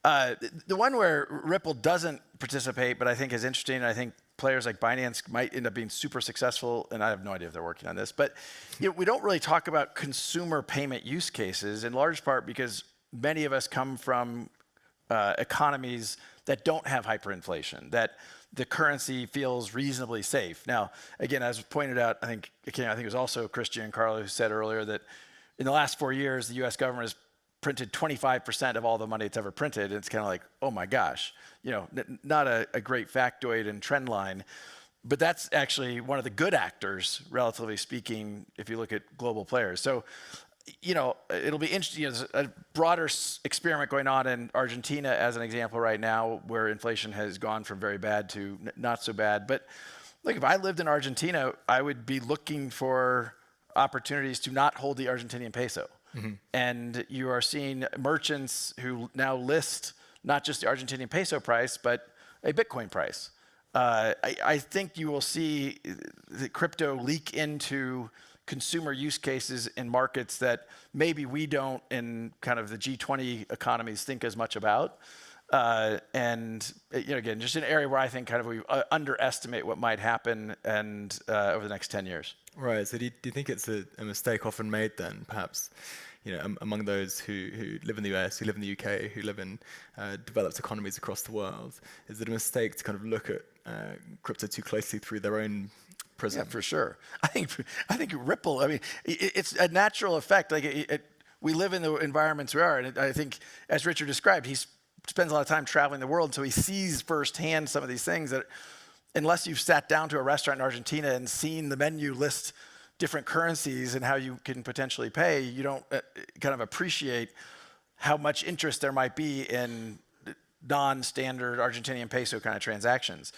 The one where Ripple doesn't participate, but I think is interesting, and I think players like Binance might end up being super successful, and I have no idea if they're working on this, but we don't really talk about consumer payment use cases, in large part because many of us come from economies that don't have hyperinflation, that the currency feels reasonably safe. Now, again, as pointed out, I think it was also Christian Carlo who said earlier that in the last 4 years, the US government has printed 25% of all the money it's ever printed. And it's kind of like, oh my gosh, not a great factoid and trend line. But that's actually one of the good actors, relatively speaking, if you look at global players. So, it'll be interesting. There's a broader experiment going on in Argentina, as an example, right now, where inflation has gone from very bad to not so bad. But look, if I lived in Argentina, I would be looking for opportunities to not hold the Argentinian peso. Mm-hmm. And you are seeing merchants who now list not just the Argentinian peso price, but a Bitcoin price. I think you will see the crypto leak into consumer use cases in markets that maybe we don't in kind of the G20 economies think as much about. And again, just an area where I think kind of we underestimate what might happen and over the next 10 years. Right. So do you think it's a mistake often made then, perhaps, among those who live in the US, who live in the UK, who live in developed economies across the world? Is it a mistake to kind of look at crypto too closely through their own prism? Yeah, for sure. I think Ripple. I mean, it's a natural effect. Like we live in the environments we are, and I think, as Richard described, he spends a lot of time traveling the world, so he sees firsthand some of these things that, unless you've sat down to a restaurant in Argentina and seen the menu list different currencies and how you can potentially pay, you don't kind of appreciate how much interest there might be in non-standard Argentinian peso kind of transactions.